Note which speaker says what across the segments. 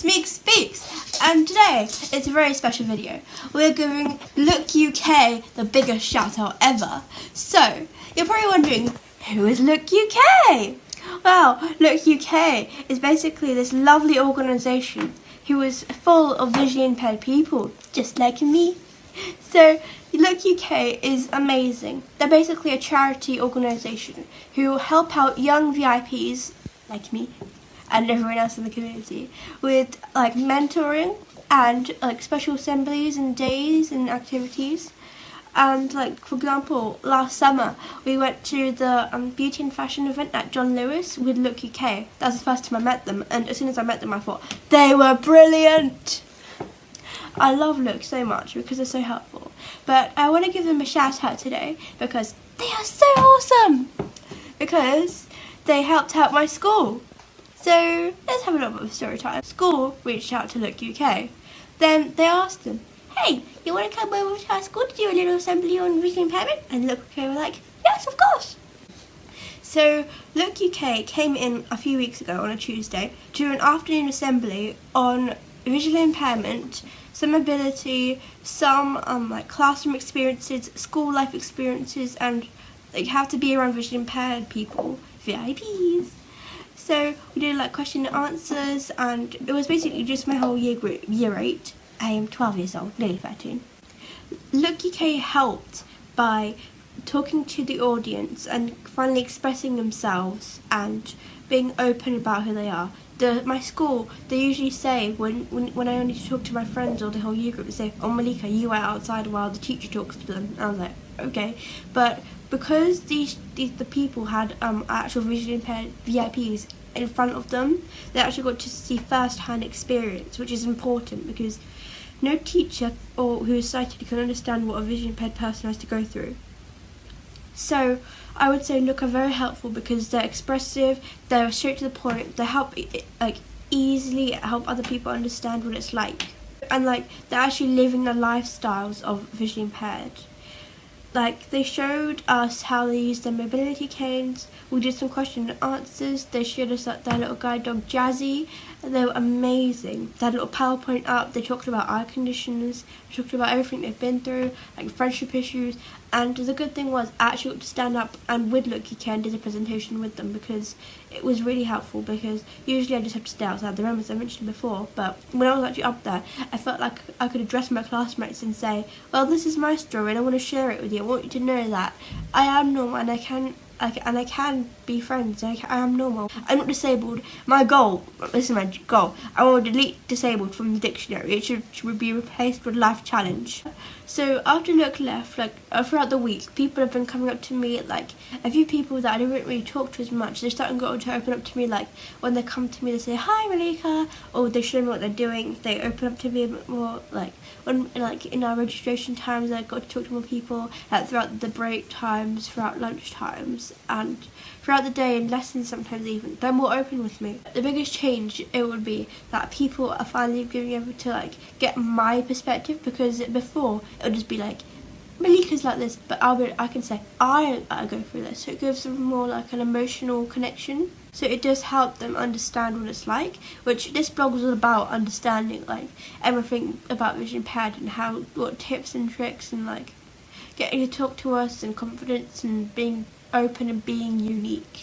Speaker 1: it's Meeks Speaks, and today it's a very special video. We're giving Look UK the biggest shout out ever. So, you're probably wondering, who is Look UK? Well, Look UK is basically this lovely organisation who is full of visually impaired people, just like me. So, Look UK is amazing. They're basically a charity organisation who help out young VIPs, like me, and everyone else in the community, with like mentoring and like special assemblies and days and activities. And like, for example, last summer we went to the beauty and fashion event at John Lewis with Look UK. That was the first time I met them, and as soon as I met them I thought, they were brilliant! I love Look so much because they're so helpful. But I want to give them a shout out today because they are so awesome! Because they helped out my school. So let's have a little bit of story time. School reached out to Look UK. Then they asked them, hey, you want to come over to our school to do a little assembly on visual impairment? And Look UK were like, yes, of course. So Look UK came in a few weeks ago on a Tuesday to an afternoon assembly on visual impairment, some ability, some like classroom experiences, school life experiences, and like how to be around visually impaired people, VIPs. So we did like question and answers, and it was basically just my whole year group, year 8. I am 12 years old, nearly 13. Look UK helped by talking to the audience and finally expressing themselves and being open about who they are. My school, they usually say, when I only talk to my friends or the whole year group, they say, oh Maleeka, you wait outside while the teacher talks to them. And I was like, okay. But because the people had actual visually impaired VIPs in front of them, they actually got to see first-hand experience, which is important because no teacher or who is sighted can understand what a visually impaired person has to go through. So I would say Look are very helpful because they're expressive, they're straight to the point, they help like easily help other people understand what it's like, and like they're actually living the lifestyles of visually impaired. Like, they showed us how they use their mobility canes. We did some question and answers. They showed us like their little guide dog Jazzy. They were amazing. They had a little PowerPoint up. They talked about eye conditions. They talked about everything they've been through, like friendship issues. And the good thing was, I actually got to stand up and with Look UK and did a presentation with them because it was really helpful, because usually I just have to stay outside the room, as I mentioned before. But when I was actually up there, I felt like I could address my classmates and say, well, this is my story and I want to share it with you. I want you to know that I am normal and I can be friends. I am normal. I'm not disabled. My goal, this is my goal, I want to delete disabled from the dictionary. It should be replaced with life challenge. So after Look left, like throughout the week, people have been coming up to me, like a few people that I didn't really talk to as much. They're starting to open up to me, like when they come to me they say, hi Maleeka, or they show me what they're doing. They open up to me a bit more, like when like in our registration times I got to talk to more people, like throughout the break times, throughout lunch times, and throughout the day in lessons sometimes even. They're more open with me. The biggest change, it would be that people are finally being able to like get my perspective, because before it would just be like, Maleeka's like this, but I can say I go through this. So it gives them more like an emotional connection. So it does help them understand what it's like, which this blog was all about, understanding like everything about vision impaired and what tips and tricks and like getting to talk to us and confidence and being open and being unique.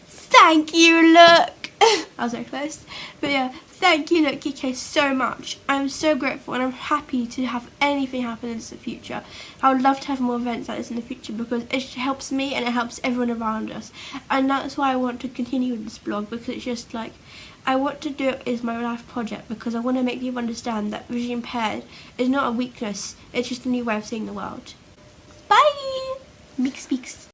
Speaker 1: Thank you, Look! I was so close. But yeah, thank you, Look UK, so much. I'm so grateful and I'm happy to have anything happen in the future. I would love to have more events like this in the future because it helps me and it helps everyone around us. And that's why I want to continue with this blog, because it's just like, I want to do it as my life project because I want to make people understand that vision impaired is not a weakness, it's just a new way of seeing the world. Bye! Meeks speaks.